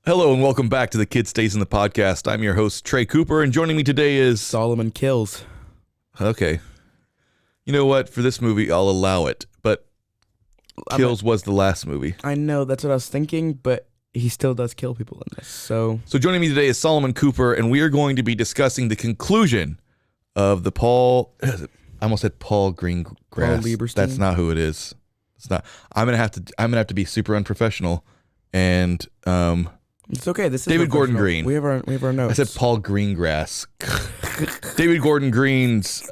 Hello and welcome back to the Kid Stays in the Podcast. I'm your host, Trey Cooper, and joining me today is... Solomon Kills. Okay. You know what? For this movie, I'll allow it, but Kills was the last movie. I know, that's what I was thinking, but he still does kill people in this, so... So joining me today is Solomon Cooper, and we are going to be discussing the conclusion of the Paul... I almost said Paul Greengrass. Paul Lieberstein? That's not who it is. It's not. I'm gonna have to be super unprofessional, and It's okay. This is David Gordon professional. Green. We have our notes. I said Paul Greengrass. David Gordon Green's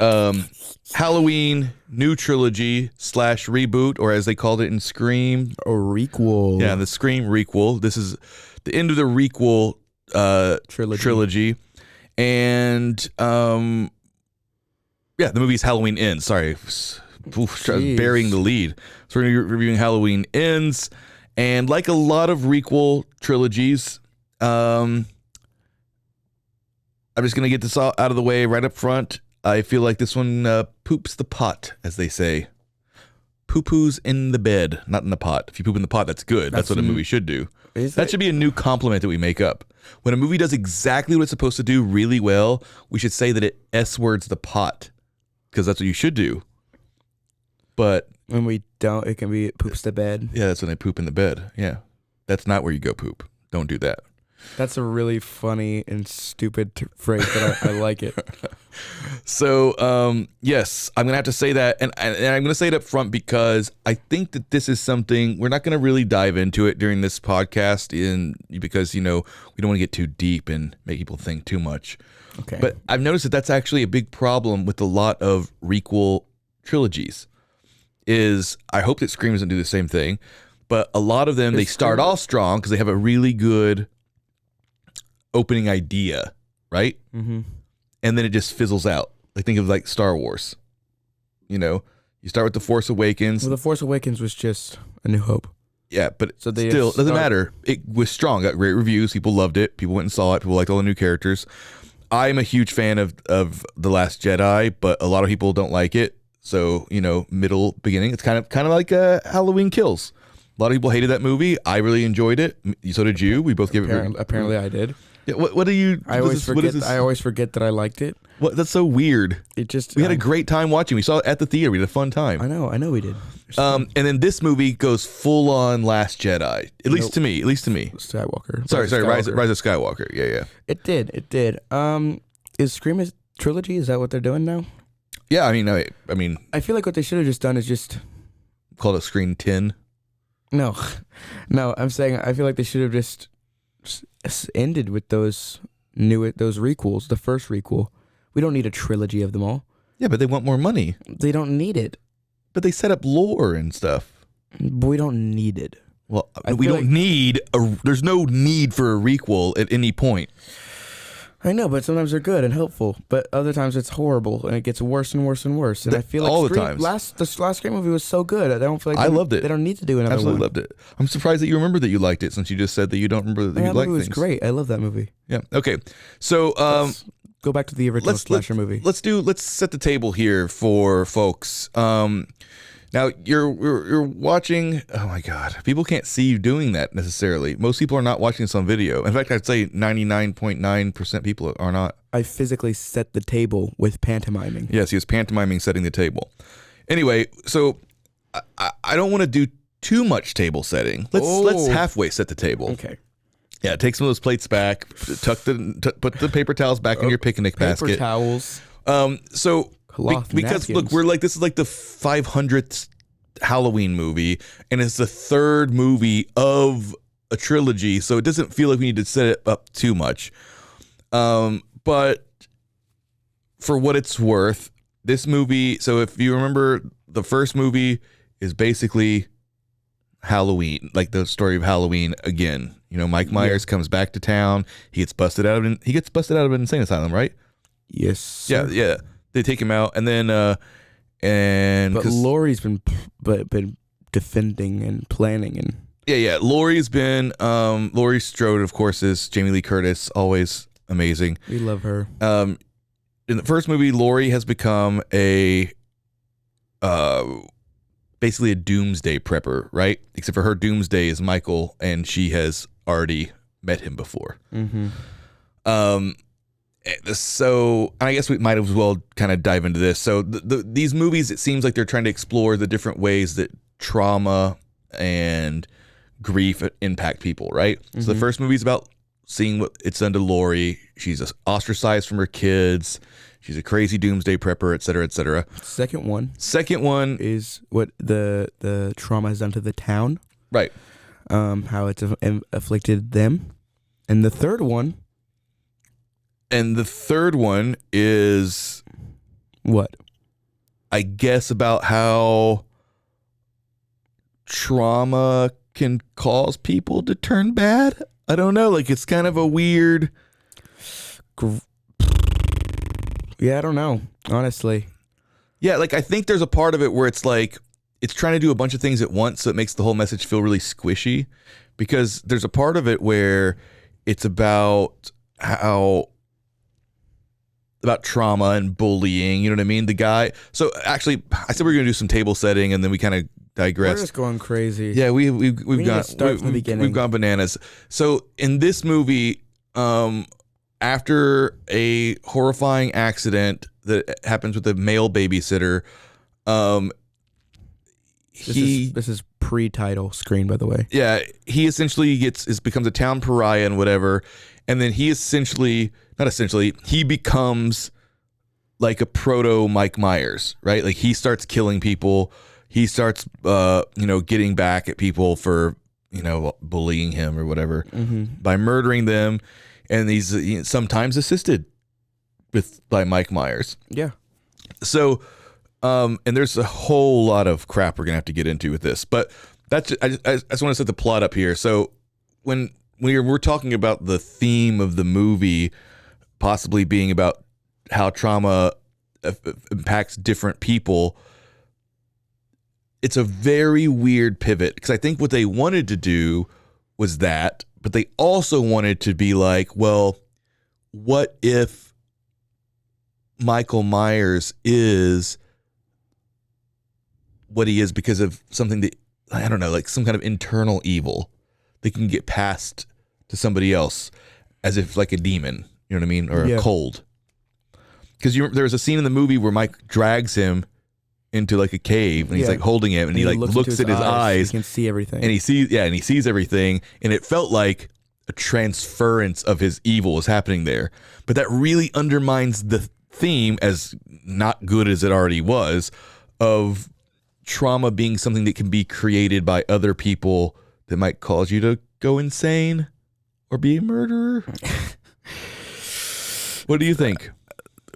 Halloween new trilogy / reboot, or as they called it in Scream, a requel. Yeah, the Scream requel. This is the end of the requel trilogy. And the movie's Halloween Ends. Sorry. I was burying the lead. So we're going to be reviewing Halloween Ends. And like a lot of requel trilogies, I'm just going to get this all out of the way right up front. I feel like this one poops the pot, as they say. Poo-poo's in the bed, not in the pot. If you poop in the pot, that's good. That's what a movie should do. That should be a new compliment that we make up. When a movie does exactly what it's supposed to do really well, we should say that it S-words the pot, because that's what you should do. But when we don't, it can be it poops the bed. Yeah, that's when they poop in the bed. Yeah. That's not where you go poop. Don't do that. That's a really funny and stupid phrase, but I like it. So, yes, I'm going to have to say that. And I'm going to say it up front because I think that this is something, we're not going to really dive into it during this podcast because, we don't want to get too deep and make people think too much. Okay. But I've noticed that that's actually a big problem with a lot of requel trilogies. I hope that Scream doesn't do the same thing, but a lot of them, they start off strong because they have a really good opening idea, right? Mm-hmm. And then it just fizzles out. Like think of like Star Wars. You start with The Force Awakens. Well, The Force Awakens was just A New Hope. Yeah, but still, it doesn't matter. It was strong, got great reviews. People loved it. People went and saw it. People liked all the new characters. I'm a huge fan of The Last Jedi, but a lot of people don't like it. So, middle, beginning. It's kind of like Halloween Kills. A lot of people hated that movie. I really enjoyed it. So did you. We both gave it. Apparently, I did. Yeah, what do you? I always forget that I liked it. What? That's so weird. We had a great time watching. We saw it at the theater. We had a fun time. I know we did. And then this movie goes full on Last Jedi. At least to me. Skywalker. Sorry. Rise of Skywalker. Yeah. It did. Is Scream a trilogy? Is that what they're doing now? Yeah, I mean, I feel like what they should have just done is just called it Screen 10. No, I'm saying I feel like they should have just ended with those requels. The first requel. We don't need a trilogy of them all. Yeah, but they want more money. They don't need it. But they set up lore and stuff. But we don't need it. Well, there's no need for a requel at any point. I know, but sometimes they're good and helpful, but other times it's horrible and it gets worse and worse and worse. And I feel like all the times. The last Scream movie was so good. I don't feel like I loved it. They don't need to do another Absolutely one. Loved it. I'm surprised that you remember that you liked it, since you just said that you don't remember that you liked things. That movie was great. I love that movie. Yeah. Okay. So let's go back to the original slasher movie. Let's set the table here for folks. Now you're watching. Oh my God, people can't see you doing that necessarily. Most people are not watching this on video. In fact, I'd say 99.9% people are not. I physically set the table with pantomiming. Yes, he was pantomiming setting the table. Anyway, so I don't want to do too much table setting. Let's halfway set the table. Okay. Yeah, take some of those plates back. Put the paper towels back in your picnic basket. Paper towels. Because look, this is like the 500th Halloween movie, and it's the third movie of a trilogy, so it doesn't feel like we need to set it up too much. But for what it's worth, this movie, so if you remember, the first movie is basically Halloween, like the story of Halloween again. Mike Myers comes back to town. He gets busted out of an insane asylum, right? Yes, sir. Yeah. They take him out, and then but Laurie's been defending and planning and Laurie's been Laurie Strode, of course, is Jamie Lee Curtis, always amazing. We love her. In the first movie, Laurie has become basically a doomsday prepper, right? Except for her doomsday is Michael, and she has already met him before. Mm-hmm. So I guess we might as well kind of dive into this. So these movies, it seems like they're trying to explore the different ways that trauma and grief impact people, right? Mm-hmm. So the first movie is about seeing what it's done to Lori. She's ostracized from her kids. She's a crazy doomsday prepper, et cetera, et cetera. Second one is what the trauma has done to the town. Right. How it's afflicted them. And the third one is what? I guess about how trauma can cause people to turn bad. I don't know. Like, it's kind of a weird. Yeah, I don't know, honestly. Yeah, like, I think there's a part of it where it's like, it's trying to do a bunch of things at once, so it makes the whole message feel really squishy. Because there's a part of it where it's about trauma and bullying, you know what I mean? The guy. So actually, I said we were going to do some table setting, and then we kind of digressed. We're just going crazy. Yeah, we've gone bananas. So in this movie, after a horrifying accident that happens with a male babysitter, this is pre-title screen, by the way. Yeah, he essentially becomes a town pariah and whatever, and then he he becomes like a proto Mike Myers, right? Like, he starts killing people. He starts, getting back at people for, bullying him or whatever, by murdering them, and he's sometimes assisted by Mike Myers. Yeah. So, and there's a whole lot of crap we're gonna have to get into with this, but I just want to set the plot up here. So, when we're talking about the theme of the movie possibly being about how trauma impacts different people, it's a very weird pivot, because I think what they wanted to do was that, but they also wanted to be like, well, what if Michael Myers is what he is because of something that, I don't know, like some kind of internal evil that can get passed to somebody else as if like a demon, you know what I mean? Or a cold. Because there's a scene in the movie where Mike drags him into like a cave, and he's like holding him, and he like looks at his eyes. He can see everything. And he sees everything, and it felt like a transference of his evil was happening there. But that really undermines the theme, as not good as it already was, of trauma being something that can be created by other people that might cause you to go insane or be a murderer. What do you think?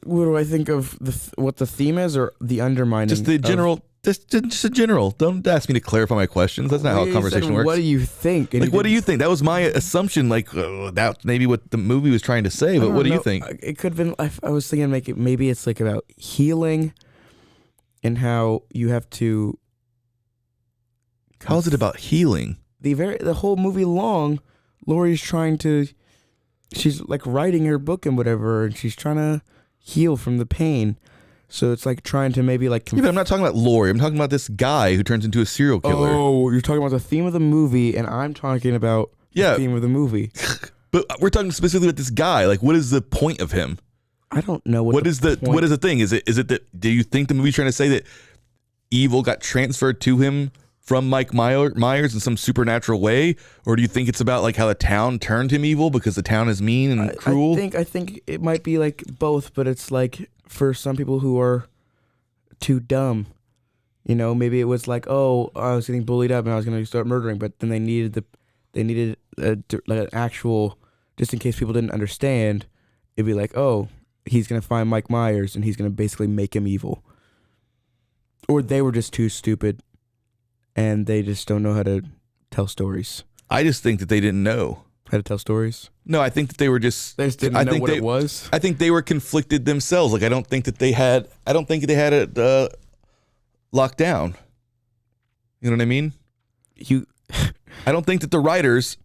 What do I think of what the theme is, or the undermining? Just the general. Just a general. Don't ask me to clarify my questions. That's not how a conversation works. What do you think? Like, what do you think? That was my assumption. Like, that maybe what the movie was trying to say. But what do you think? It could have been. I was thinking maybe it's like about healing, and how you have to. How is it about healing? The whole movie long, Laurie's trying to. She's like writing her book and whatever, and she's trying to heal from the pain. So it's like trying to maybe like. Yeah, but I'm not talking about Laurie. I'm talking about this guy who turns into a serial killer. Oh, you're talking about the theme of the movie, and I'm talking about the theme of the movie. But we're talking specifically about this guy. Like, what is the point of him? I don't know what is the thing? Is it that, do you think the movie's trying to say that evil got transferred to him from Mike Myers in some supernatural way, or do you think it's about like how the town turned him evil because the town is mean and cruel? I think it might be like both, but it's like for some people who are too dumb, maybe it was like, oh, I was getting bullied up and I was going to start murdering, but then they needed an actual, just in case people didn't understand, it'd be like, oh, he's going to find Mike Myers and he's going to basically make him evil. Or they were just too stupid and they just don't know how to tell stories. I just think that they didn't know how to tell stories. No, I think that they were just. They just didn't know what it was. I think they were conflicted themselves. Like, I don't think they had it locked down. You know what I mean? I don't think that the writers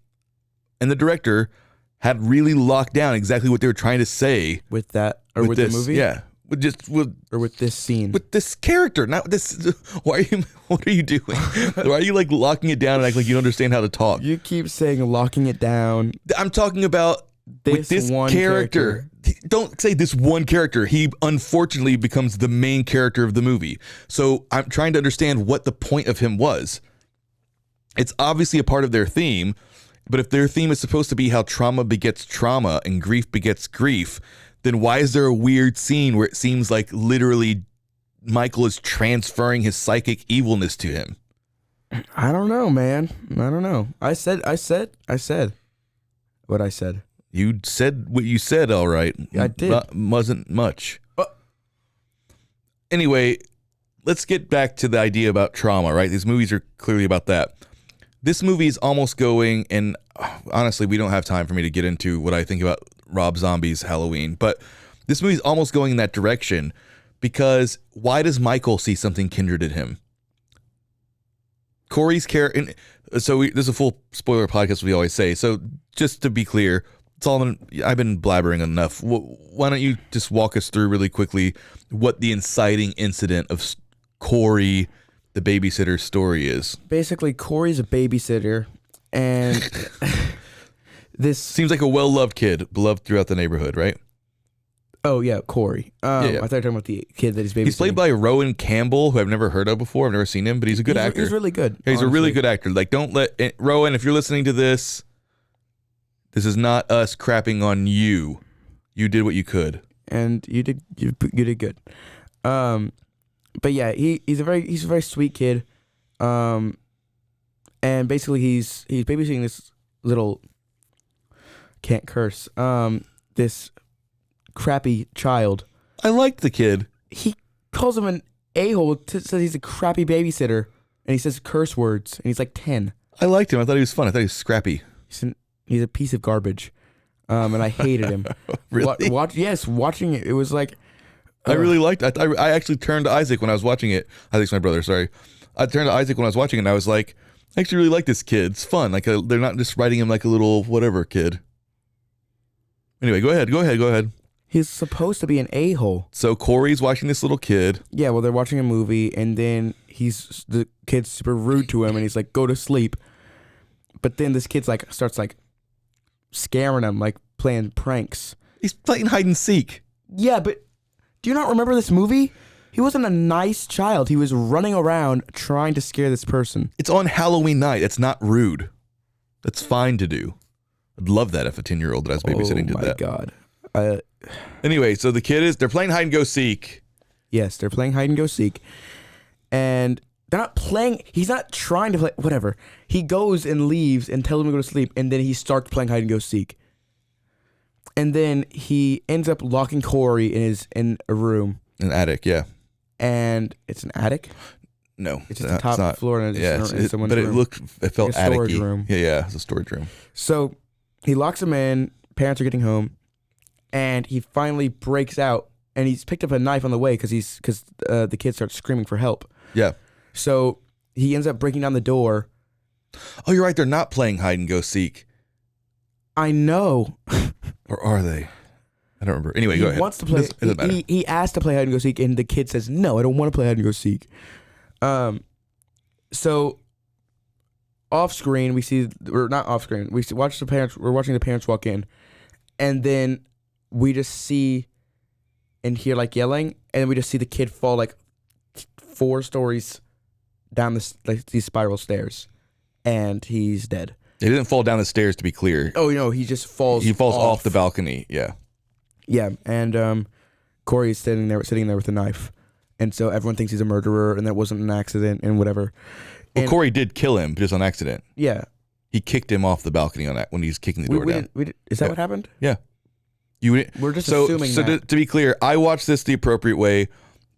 and the director had really locked down exactly what they were trying to say with that or with this, the movie. Yeah, with this scene. with this character, not this. What are you doing? Why are you like locking it down and act like you don't understand how to talk? You keep saying locking it down. I'm talking about with this one character. Don't say this one character. He unfortunately becomes the main character of the movie. So I'm trying to understand what the point of him was. It's obviously a part of their theme, but if their theme is supposed to be how trauma begets trauma and grief begets grief, then why is there a weird scene where it seems like literally Michael is transferring his psychic evilness to him? I don't know, man. I don't know. I said what I said. You said what you said, all right. I did. Wasn't much. Anyway, let's get back to the idea about trauma, right? These movies are clearly about that. This movie is almost going, and honestly, we don't have time for me to get into what I think about Rob Zombie's Halloween, but this movie's almost going in that direction because why does Michael see something kindred in him? Corey's character, so this is a full spoiler podcast, we always say, so just to be clear, I've been blabbering enough. Why don't you just walk us through really quickly what the inciting incident of Corey, the babysitter's story is? Basically, Corey's a babysitter, and this seems like a well-loved kid, beloved throughout the neighborhood, right? Oh yeah, Corey. I thought you were talking about the kid that he's babysitting. He's played by Rowan Campbell, who I've never heard of before. I've never seen him, but he's a good actor. He's really good. Yeah, he's a really good actor. Like, don't let Rowan, if you're listening to this, this is not us crapping on you. You did what you could, and you did good. But yeah, he's a very sweet kid. And basically he's babysitting this little, can't curse, this crappy child. I liked the kid. He calls him an a-hole, says he's a crappy babysitter, and he says curse words, and he's like 10. I liked him. I thought he was fun. I thought he was scrappy. He's a piece of garbage. And I hated him. Really? Watching it, it was like... I really liked it. I actually turned to Isaac when I was watching it. Isaac's my brother, sorry. I turned to Isaac when I was watching it, and I was like, I actually really like this kid. It's fun. Like, they're not just writing him like a little whatever kid. Anyway, go ahead. He's supposed to be an a-hole. So Corey's watching this little kid. Yeah, well, they're watching a movie, and then the kid's super rude to him, and he's like, go to sleep. But then this kid's like, starts like scaring him, like playing pranks. He's playing hide and seek. Yeah, but do you not remember this movie? He wasn't a nice child. He was running around trying to scare this person. It's on Halloween night. It's not rude. That's fine to do. I'd love that if a 10-year-old that I was babysitting did that. Oh my God. Anyway, so they're playing hide and go seek. Yes, they're playing hide and go seek. And they're not playing, he's not trying to play, whatever. He goes and leaves and tells him to go to sleep, and then he starts playing hide and go seek. And then he ends up locking Corey in a room. An attic, yeah. And it's an attic? No. It's just the top floor and it's someone's room. It felt like a storage attic-y. room. Yeah, it's a storage room. So he locks him in, parents are getting home, and he finally breaks out, and he's picked up a knife on the way because the kid starts screaming for help. Yeah. So he ends up breaking down the door. Oh, you're right. They're not playing hide and go seek. I know. Or are they? I don't remember. Anyway, go ahead. He wants to play. He asked to play hide and go seek, and the kid says, "No, I don't want to play hide and go seek." So off screen, we see, or not off screen, we're watching the parents walk in, and then we just see and hear like yelling, and we just see the kid fall like 4 stories down these spiral stairs, and he's dead. He didn't fall down the stairs, to be clear. Oh no, he just falls. He falls off the balcony. Yeah. Yeah, and Corey is sitting there with a knife, and so everyone thinks he's a murderer, and that wasn't an accident, and whatever. Well, Corey did kill him, just on accident. Yeah. He kicked him off the balcony on that when he was kicking the door down. Is that what happened? Yeah. We're just assuming that. So to be clear, I watched this the appropriate way,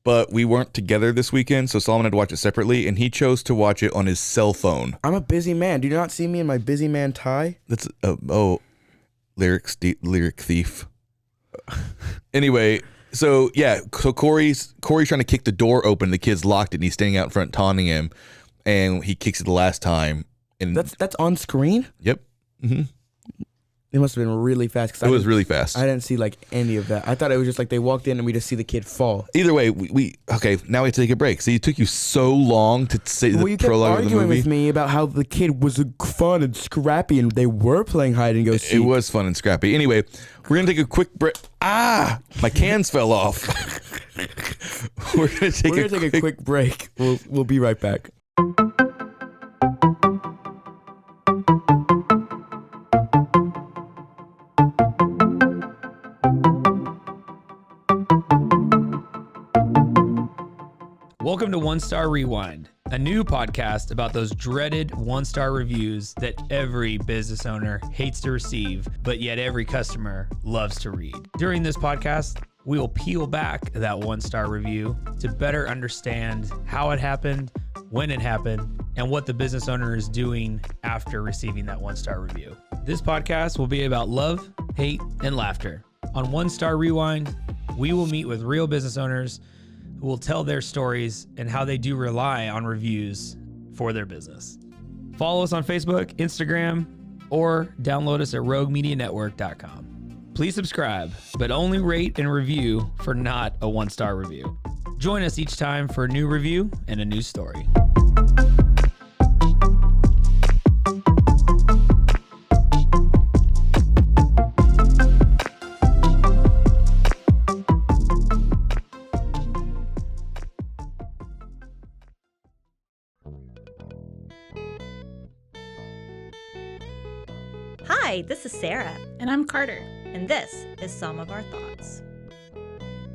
but we weren't together this weekend, so Solomon had to watch it separately, and he chose to watch it on his cell phone. I'm a busy man. Do you not see me in my busy man tie? That's lyric thief. Anyway, so Corey's trying to kick the door open. The kid's locked it, and he's standing out in front taunting him, and he kicks it the last time. And that's on screen? Yep. Mm-hmm. It must have been really fast. 'Cause It was really fast. I didn't see like any of that. I thought it was just like they walked in and we just see the kid fall. Either way, we okay. Now we have to take a break. See, it took you so long to say Well, the you kept prologue of the arguing movie. with me about how the kid was fun and scrappy, and they were playing hide and go seek. It was fun and scrappy. Anyway, we're gonna take a quick break. My cans fell off. We're gonna take a quick break. We'll be right back. Welcome to One Star Rewind, a new podcast about those dreaded one-star reviews that every business owner hates to receive, but yet every customer loves to read. During this podcast, we will peel back that one-star review to better understand how it happened, when it happened, and what the business owner is doing after receiving that one-star review. This podcast will be about love, hate, and laughter. On One Star Rewind, we will meet with real business owners who will tell their stories and how they do rely on reviews for their business. Follow us on Facebook, Instagram, or download us at roguemedianetwork.com. Please subscribe, but only rate and review for not a one-star review. Join us each time for a new review and a new story. Hi, this is Sarah, And I'm Carter. and this is Some of Our Thoughts.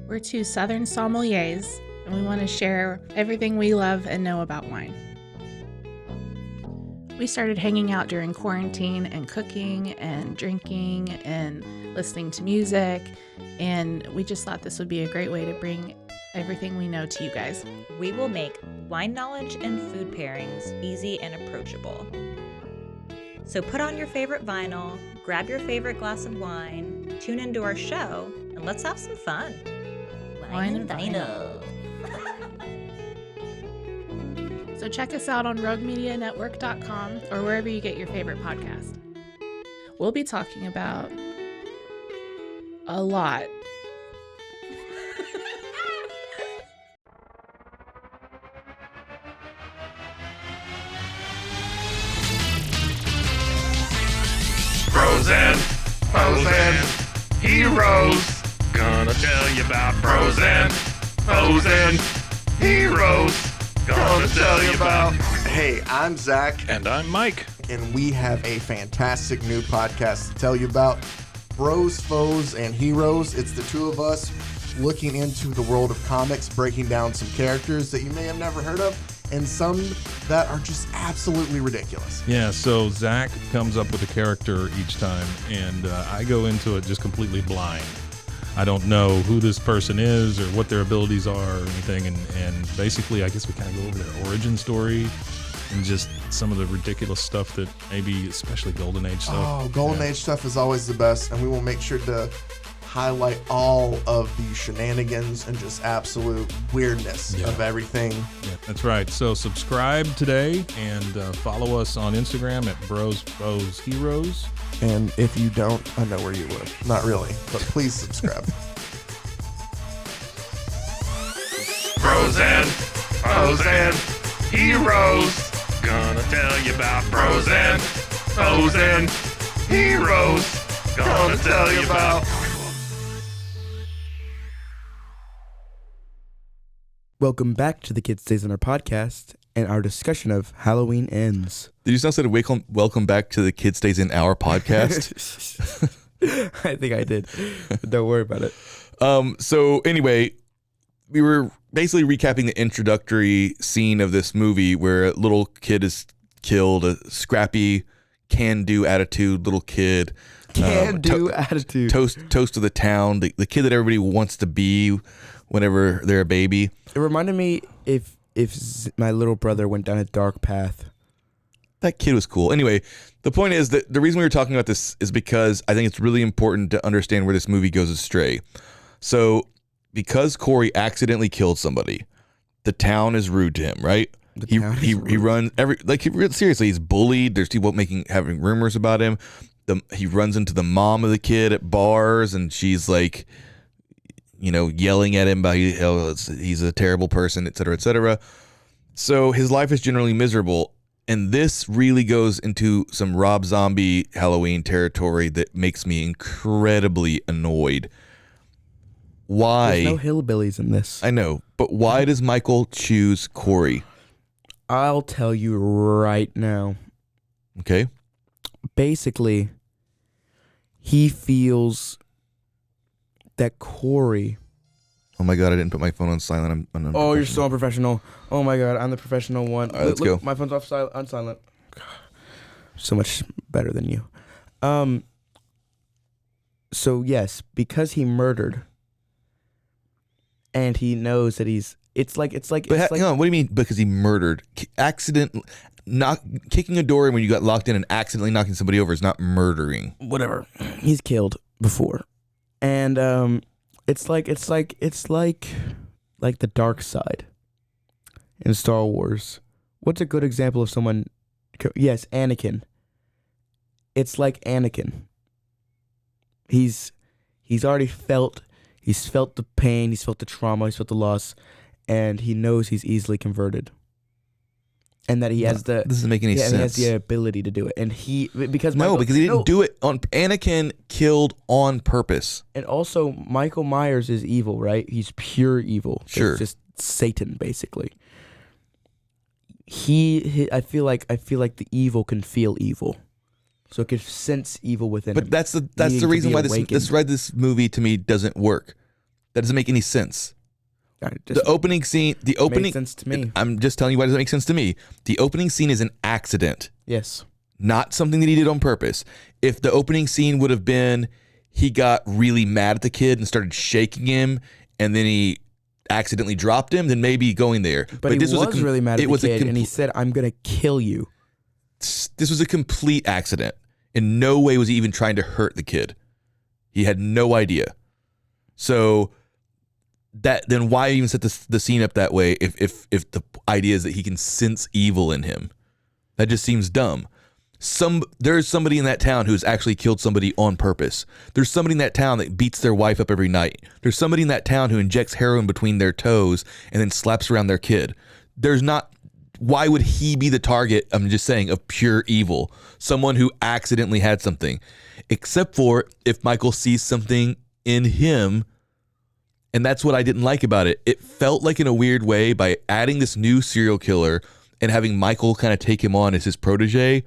We're two Southern sommeliers, and we want to share everything we love and know about wine. We started hanging out during quarantine and cooking and drinking and listening to music, and we just thought this would be a great way to bring everything we know to you guys. We will make wine knowledge and food pairings easy and approachable. So put on your favorite vinyl, grab your favorite glass of wine, tune into our show, and let's have some fun. Wine and vinyl. So check us out on roguemedianetwork.com or wherever you get your favorite podcast. We'll be talking about a lot. Bros and foes and heroes. Gonna tell you about bros and foes and heroes. Gonna tell you about. Hey, I'm Zach, And I'm Mike. and we have a fantastic new podcast to tell you about. Bros, Foes, and Heroes. It's the two of us looking into the world of comics, breaking down some characters that you may have never heard of, and some that are just absolutely ridiculous. Yeah, so Zach comes up with a character each time, and I go into it just completely blind. I don't know who this person is or what their abilities are or anything, and basically I guess we kind of go over their origin story and just some of the ridiculous stuff that maybe, especially Golden Age stuff. Oh, Golden Age stuff is always the best, and we will make sure to highlight all of the shenanigans and just absolute weirdness of everything. Yeah, that's right. So subscribe today and follow us on Instagram at Bros, Foes, Heroes. And if you don't, I know where you live. Not really, but please subscribe. Bros and foes and heroes. Gonna tell you about bros and foes and heroes. Gonna tell you about. Welcome back to the Kid Stays on Our podcast and our discussion of Halloween Ends. Did you sound like welcome back to the Kid Stays in Our podcast? I think I did. But don't worry about it. So anyway, we were basically recapping the introductory scene of this movie where a little kid is killed, a scrappy, can-do attitude little kid. Can-do attitude. Toast of the town, the kid that everybody wants to be whenever they're a baby. It reminded me if my little brother went down a dark path. That kid was cool. Anyway, the point is that the reason we were talking about this is because I think it's really important to understand where this movie goes astray. So, because Corey accidentally killed somebody, the town is rude to him, right? He runs seriously. He's bullied. There's people having rumors about him. he runs into the mom of the kid at bars, and she's like, yelling at him about he's a terrible person, et cetera, et cetera. So his life is generally miserable. And this really goes into some Rob Zombie Halloween territory that makes me incredibly annoyed. Why? There's no hillbillies in this. I know, but why does Michael choose Corey? I'll tell you right now. Okay. Basically, he feels that Corey... Oh my God, I didn't put my phone on silent. I'm Oh, you're so unprofessional. Oh my God, I'm the professional one. All right, let's go. My phone's on silent. So much better than you. So yes, because he murdered, and he knows that Hang on, what do you mean because he murdered? Kicking a door in when you got locked in and accidentally knocking somebody over is not murdering. Whatever. He's killed before. And it's like the dark side in Star Wars. What's a good example of someone? Yes, Anakin. It's like Anakin. He's already felt the pain, he's felt the trauma, he's felt the loss, and he knows he's easily converted. And that he has this doesn't make any sense. He has the ability to do it, and he because he didn't do it on. Anakin killed on purpose, and also Michael Myers is evil, right? He's pure evil. Sure, it's just Satan, basically. I feel like the evil can feel evil, so it can sense evil within him. But that's the reason why this movie to me doesn't work. That doesn't make any sense. The opening scene makes sense to me. I'm just telling you why it doesn't make sense to me. The opening scene is an accident. Yes. Not something that he did on purpose. If the opening scene would have been he got really mad at the kid and started shaking him and then he accidentally dropped him, then maybe going there. But he was really mad at the kid and he said, "I'm going to kill you." This was a complete accident. In no way was he even trying to hurt the kid. He had no idea. So then why even set the scene up that way if the idea is that he can sense evil in him? That just seems dumb. There's somebody in that town who's actually killed somebody on purpose. There's somebody in that town that beats their wife up every night. There's somebody in that town who injects heroin between their toes and then slaps around their kid. Why would he be the target, I'm just saying, of pure evil? Someone who accidentally had something. Except for if Michael sees something in him. And that's what I didn't like about it. It felt like, in a weird way, by adding this new serial killer and having Michael kind of take him on as his protege,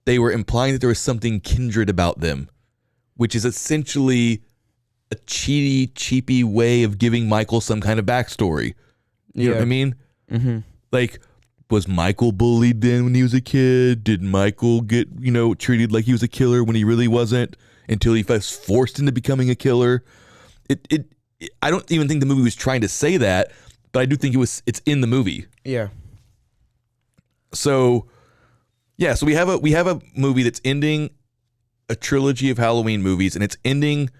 they were implying that there was something kindred about them, which is essentially a cheapy way of giving Michael some kind of backstory. You know what I mean? Mm-hmm. Like, was Michael bullied then when he was a kid? Did Michael get, treated like he was a killer when he really wasn't until he was forced into becoming a killer? I don't even think the movie was trying to say that, but I do think it's in the movie. Yeah. So we have a movie that's ending a trilogy of Halloween movies, and it's ending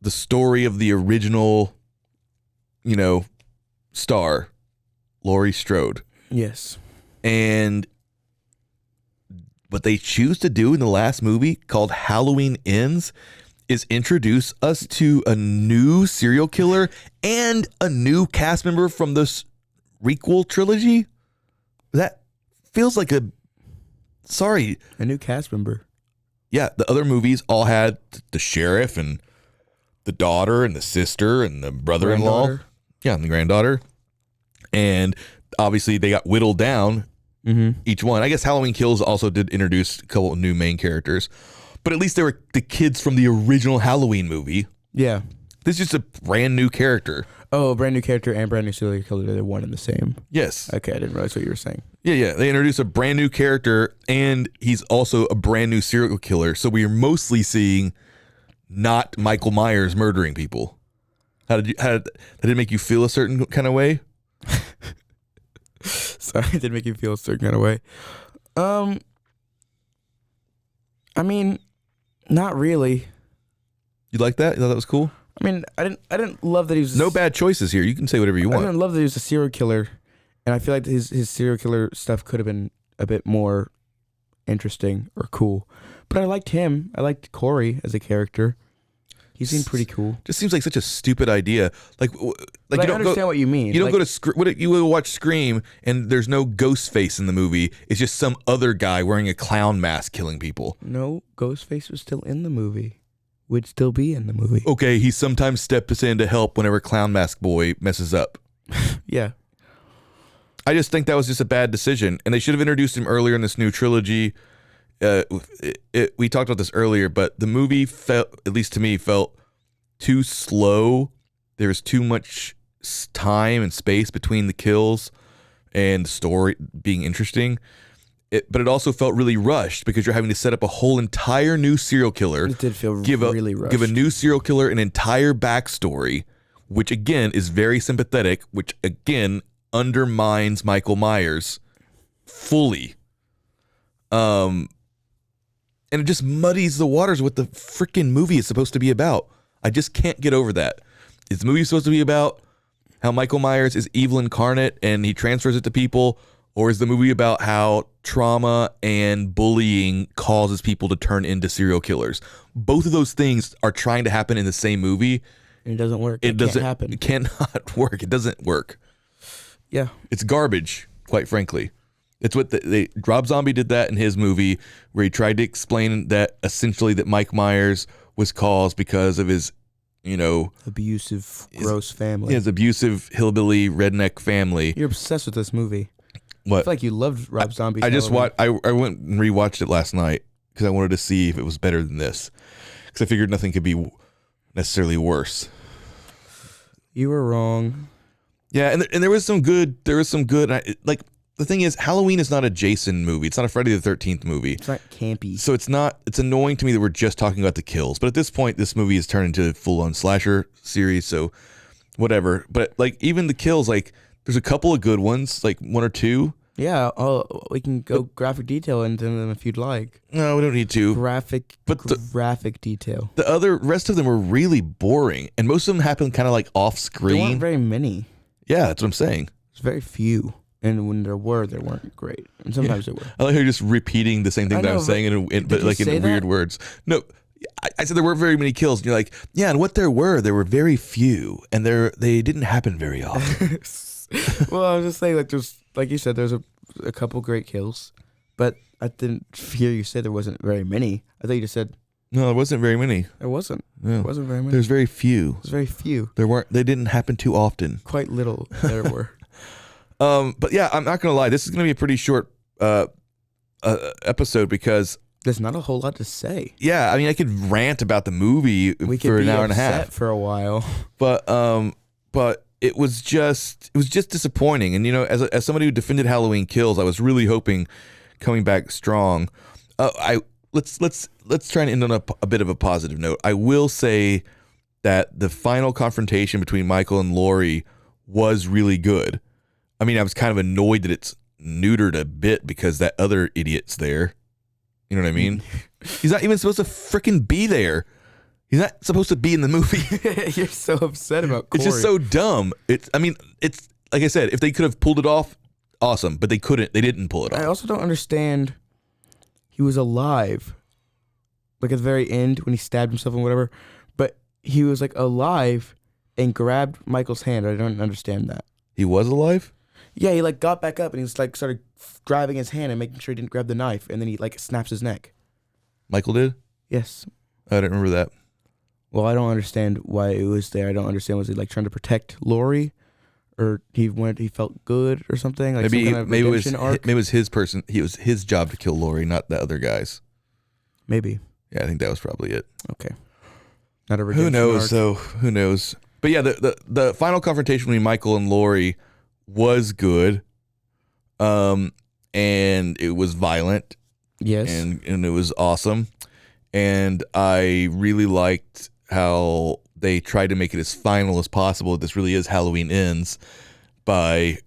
the story of the original, star, Laurie Strode. Yes. And what they choose to do in the last movie, called Halloween Ends, is introduce us to a new serial killer and a new cast member from this requel trilogy. That feels like a new cast member. Yeah, the other movies all had the sheriff and the daughter and the sister and the brother-in-law. Yeah, and the granddaughter. And obviously they got whittled down, each one. I guess Halloween Kills also did introduce a couple of new main characters. But at least they were the kids from the original Halloween movie. Yeah. This is just a brand new character. Oh, a brand new character and brand new serial killer. They're one and the same. Yes. Okay, I didn't realize what you were saying. Yeah. They introduced a brand new character, and he's also a brand new serial killer. So we are mostly seeing not Michael Myers murdering people. Did it make you feel a certain kind of way? Sorry, it did make you feel a certain kind of way. I mean, not really. You like that? You thought that was cool? I mean, I didn't love that he was... No bad choices here. You can say whatever you want. I didn't love that he was a serial killer, and I feel like his serial killer stuff could have been a bit more interesting or cool. But I liked him. I liked Corey as a character. He seemed pretty cool. Just seems like such a stupid idea. Like But you I understand what you mean. You don't Like, go to you will watch Scream and there's no Ghostface in the movie. It's just some other guy wearing a clown mask killing people. No, Ghostface was still in the movie. Would still be in the movie. Okay, he sometimes steps in to help whenever Clown Mask Boy messes up. Yeah. I just think that was just a bad decision, and they should have introduced him earlier in this new trilogy. We talked about this earlier, but the movie felt, at least to me, felt too slow. There was too much time and space between the kills and the story being interesting. But it also felt really rushed because you're having to set up a whole entire new serial killer. It did feel really rushed. Give a new serial killer an entire backstory, which again is very sympathetic, which again undermines Michael Myers fully. And it just muddies the waters what the freaking movie is supposed to be about. I just can't get over that. Is the movie supposed to be about how Michael Myers is evil incarnate and he transfers it to people? Or is the movie about how trauma and bullying causes people to turn into serial killers? Both of those things are trying to happen in the same movie. And it doesn't work. It doesn't can't happen. It cannot work. It doesn't work. Yeah. It's garbage, quite frankly. It's what Rob Zombie did that in his movie, where he tried to explain that essentially that Mike Myers was caused because of his, Abusive, gross family. His abusive hillbilly redneck family. You're obsessed with this movie. What? I feel like you loved Rob Zombie. I just watched. I went and rewatched it last night because I wanted to see if it was better than this. Because I figured nothing could be necessarily worse. You were wrong. Yeah, and there was some good. There was some good. Like the thing is, Halloween is not a Jason movie. It's not a Friday the 13th movie. It's not campy. So it's not. It's annoying to me that we're just talking about the kills. But at this point, this movie has turned into a full-on slasher series. So whatever. But like even the kills, like there's a couple of good ones, like one or two. Yeah, we can go graphic detail into them if you'd like. No, we don't need to. Graphic detail. The rest of them were really boring, and most of them happened kind of like off screen. There weren't very many. Yeah, that's what I'm saying. There's very few, and when there were, they weren't great. And sometimes they were. I like how you're just repeating the same thing that I'm saying, but like in weird words. No, I said there weren't very many kills, and you're like, yeah, and what there were very few, and they didn't happen very often. Well, I was just saying, like, there's, like you said, there's a couple great kills, but I didn't hear you say there wasn't very many. I thought you just said no, there wasn't very many. There wasn't. No. There wasn't very many. There's very few. There's very few. There weren't. They didn't happen too often. Quite little. There were. But yeah, I'm not gonna lie. This is gonna be a pretty short episode because there's not a whole lot to say. Yeah, I mean, I could rant about the movie for an hour and a half for a while, but it was just disappointing. And as somebody who defended Halloween Kills, I was really hoping coming back strong. Let's try and end on a bit of a positive note. I will say that the final confrontation between Michael and Laurie was really good. I mean, I was kind of annoyed that it's neutered a bit because that other idiot's there. You know what I mean? He's not even supposed to freaking be there. He's not supposed to be in the movie. You're so upset about Corey. It's just so dumb. It's like I said, if they could have pulled it off, awesome. But they couldn't. They didn't pull it off. I also don't understand. He was alive, like at the very end when he stabbed himself and whatever. But he was like alive and grabbed Michael's hand. I don't understand that. He was alive? Yeah, he like got back up and he was like started grabbing his hand and making sure he didn't grab the knife, and then he like snaps his neck. Michael did? Yes. I don't remember that. Well, I don't understand why it was there. I don't understand. Was he like trying to protect Laurie, or he felt good or something? Like maybe some kind of maybe arc? it was his person. It was his job to kill Laurie, not the other guys. Maybe. Yeah, I think that was probably it. Okay. Not a redemption Who knows? arc. So who knows? But yeah, the final confrontation between Michael and Laurie was good, and it was violent. Yes. And it was awesome, and I really liked how they tried to make it as final as possible. This really is Halloween Ends by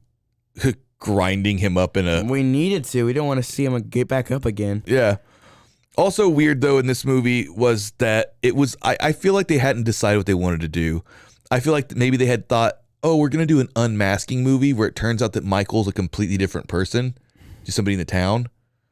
grinding him up in a... We needed to. We don't want to see him get back up again. Yeah. Also weird, though, in this movie was that it was... I feel like they hadn't decided what they wanted to do. I feel like maybe they had thought, oh, we're going to do an unmasking movie where it turns out that Michael's a completely different person, just somebody in the town.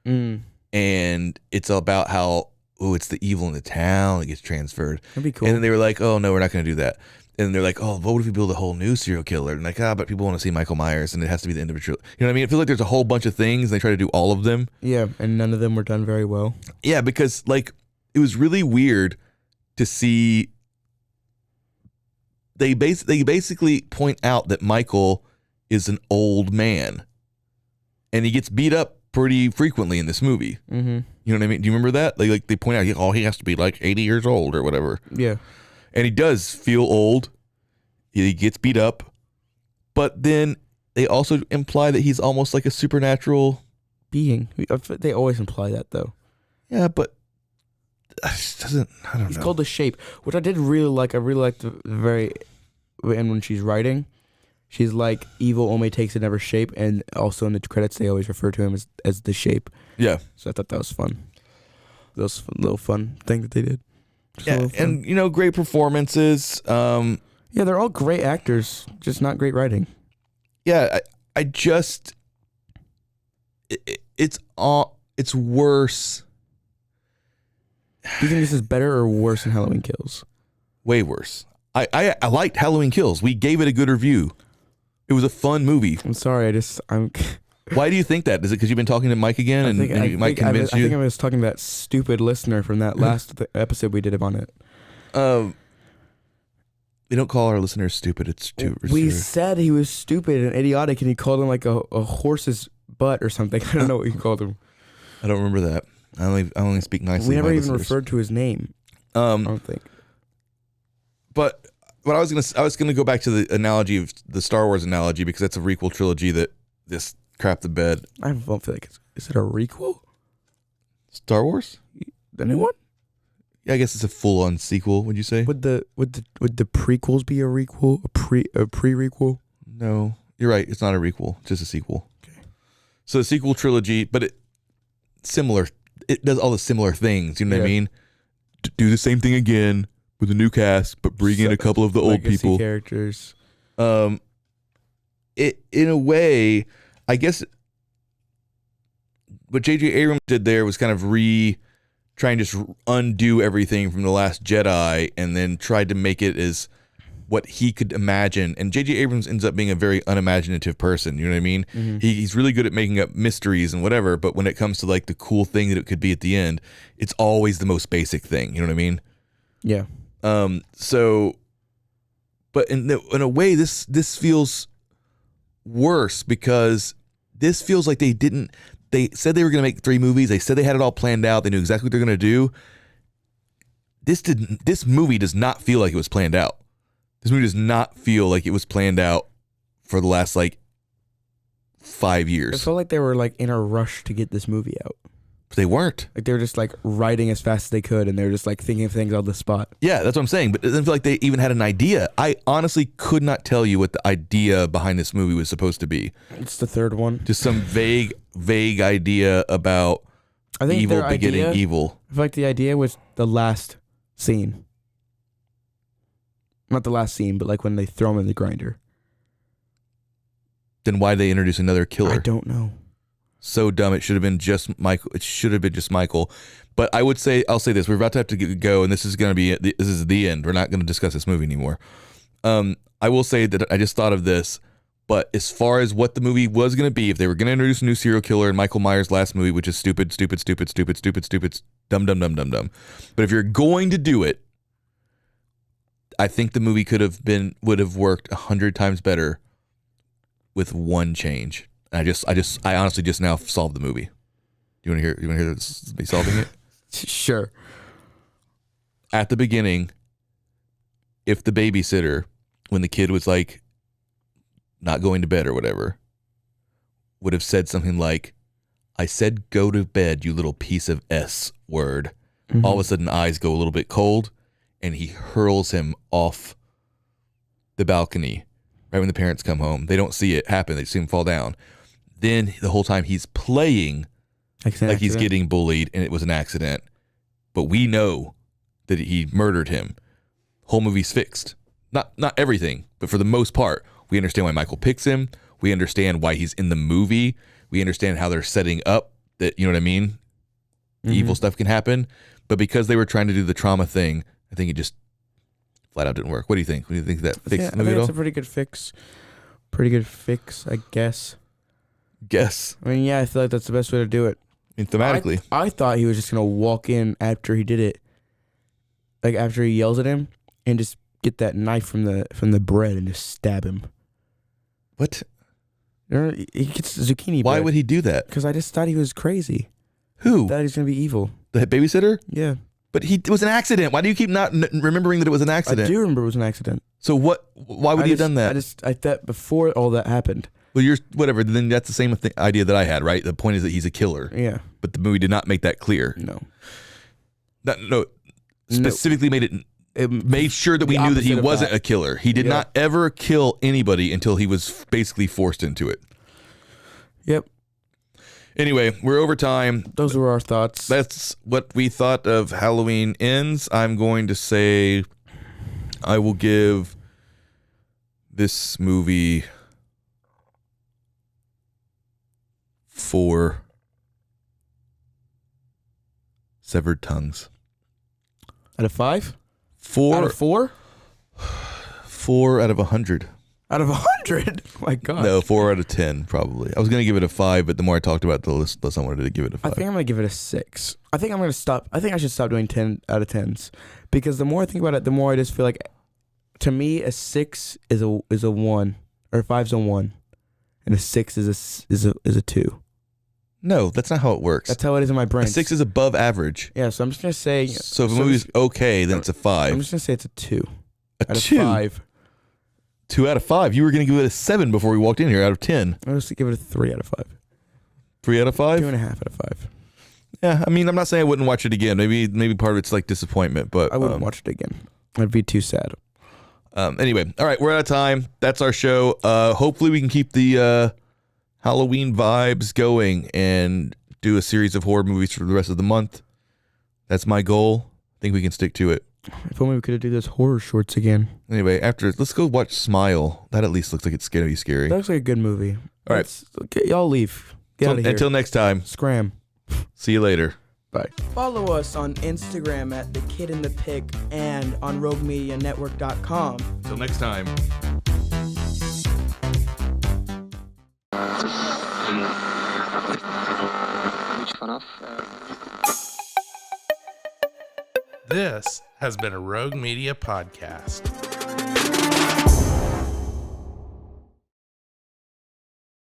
Mm. And it's about how oh, it's the evil in the town that gets transferred. That'd be cool. And then they were like, oh no, we're not going to do that. And they're like, oh, what if we build a whole new serial killer? And like, but people want to see Michael Myers, and it has to be the individual. You know what I mean? I feel like there's a whole bunch of things, and they try to do all of them. Yeah, and none of them were done very well. Yeah, because like it was really weird to see. They basically point out that Michael is an old man, and he gets beat up pretty frequently in this movie. Mm-hmm. You know what I mean? Do you remember that? Like they point out, oh, he has to be like 80 years old or whatever. Yeah. And he does feel old. He gets beat up. But then they also imply that he's almost like a supernatural being. They always imply that, though. Yeah, but it just doesn't, I don't know. He's called The Shape, which I did really like. I really liked the very, and when she's writing, she's like, evil only takes another shape. And also in the credits, they always refer to him as The Shape. Yeah. So I thought that was fun. That was a little fun thing that they did. Yeah, and you know, great performances. Yeah, they're all great actors, just not great writing. Yeah, I just it's worse. Do you think this is better or worse than Halloween Kills? Way worse. I liked Halloween Kills. We gave it a good review. It was a fun movie. I'm sorry, I'm. Why do you think that? Is it because you've been talking to Mike again, and Mike convinced you? I think I was talking to that stupid listener from that last episode we did on it. We don't call our listeners stupid. It's too. We said he was stupid and idiotic, and he called him like a horse's butt or something. I don't know what he called him. I don't remember that. I only speak nicely. We never even listeners. referred to his name. I don't think. But what I was gonna go back to the analogy of the Star Wars analogy, because that's a requel trilogy that this crap the bed. I don't feel like is it a requel? Star Wars? The new one? Yeah, I guess it's a full-on sequel. Would you say? Would the prequels be a requel? A pre-requel? No, you're right. It's not a requel. It's just a sequel. Okay. So a sequel trilogy, but it does all the similar things. You know what I mean? Do the same thing again with a new cast, but bring in a couple of the old people. Characters. It in a way, I guess what J.J. Abrams did there was kind of try and just undo everything from The Last Jedi, and then tried to make it as what he could imagine. And J.J. Abrams ends up being a very unimaginative person. You know what I mean? Mm-hmm. He's really good at making up mysteries and whatever, but when it comes to like the cool thing that it could be at the end, it's always the most basic thing. You know what I mean? Yeah. So, but in a way, this feels worse, because this feels like they said they were going to make 3 movies. They said they had it all planned out. They knew exactly what they're going to do. This movie does not feel like it was planned out. This movie does not feel like it was planned out for the last like 5 years. It felt like they were like in a rush to get this movie out. But they weren't. Like they were just like writing as fast as they could, and they were just like thinking of things on the spot. Yeah, that's what I'm saying. But it doesn't feel like they even had an idea. I honestly could not tell you what the idea behind this movie was supposed to be. It's the third one. Just some vague idea about evil begetting evil. I feel like the idea was the last scene. Not the last scene, but like when they throw him in the grinder. Then why'd they introduce another killer? I don't know. So dumb. It should have been just Michael. It should have been just Michael. But I'll say this. We're about to have to go, and this is going to be this is the end. We're not going to discuss this movie anymore. I will say that I just thought of this. But as far as what the movie was going to be, if they were going to introduce a new serial killer in Michael Myers' last movie, which is stupid, dumb. But if you're going to do it, I think the movie would have worked 100 times better with one change. I honestly just now solved the movie. You want to hear me solving it? Sure. At the beginning, if the babysitter, when the kid was like not going to bed or whatever, would have said something like, "I said go to bed, you little piece of S word." Mm-hmm. All of a sudden eyes go a little bit cold, and he hurls him off the balcony right when the parents come home. They don't see it happen. They see him fall down. Then the whole time he's playing like he's getting bullied and it was an accident. But we know that he murdered him. Whole movie's fixed. Not everything, but for the most part, we understand why Michael picks him. We understand why he's in the movie. We understand how they're setting up that, you know what I mean? evil stuff can happen. But because they were trying to do the trauma thing, I think it just flat out didn't work. What do you think? What do you think that fixed the movie I at think all? it's a pretty good fix. Pretty good fix, I guess. Guess. I mean, yeah, I feel like that's the best way to do it. I mean, thematically. I thought he was just gonna walk in after he did it, like after he yells at him, and just get that knife from the bread and just stab him. What? You know, he gets zucchini. Why bread. would he do that? Because I just thought he was crazy. Who? That he's gonna be evil. The babysitter? Yeah, But it was an accident. Why do you keep not remembering that it was an accident? I do remember it was an accident. So what? Why would he have done that? I thought before all that happened. Well, you're whatever. Then that's the same idea that I had, right? The point is that he's a killer. Yeah. But the movie did not make that clear. No. No. Specifically made sure that we knew that he wasn't a killer. He did not ever kill anybody until he was basically forced into it. Yep. Anyway, we're over time. Those were our thoughts. That's what we thought of Halloween Ends. I'm going to say I will give this movie 4 severed tongues. Out of 5? 4 Out of 4? 4 out of 100. Out of 100? Oh my God. No, 4 out of 10 probably. I was going to give it a 5, but the more I talked about it, the less I wanted to give it a 5. I think I'm going to give it a 6. I think I'm going to stop. I think I should stop doing 10 out of 10s. Because the more I think about it, the more I just feel like, to me, a 6 is a 1. Or a 5's a 1. And a 6 is a 2. No, that's not how it works. That's how it is in my brain. A 6 is above average. Yeah, so I'm just going to say. So if a movie's okay, then it's a 5. I'm just going to say it's a 2. A Out 2? of 5. 2 out of 5. You were going to give it a 7 before we walked in here out of 10. I'm going to give it a 3 out of 5. 3 out of 5? 2.5 out of 5. Yeah, I mean, I'm not saying I wouldn't watch it again. Maybe part of it's like disappointment, but I wouldn't watch it again. I'd be too sad. Anyway, all right, we're out of time. That's our show. Hopefully we can keep the Halloween vibes going and do a series of horror movies for the rest of the month. That's my goal. I think we can stick to it. If only we could do those horror shorts again. Anyway, let's go watch Smile. That at least looks like it's going to be scary. That looks like a good movie. All right. Okay, y'all leave. Get out of here. Until next time. Scram. See you later. Bye. Follow us on Instagram at The Kid in the Pick and on RogueMediaNetwork.com. Until next time. This has been a Rogue Media podcast.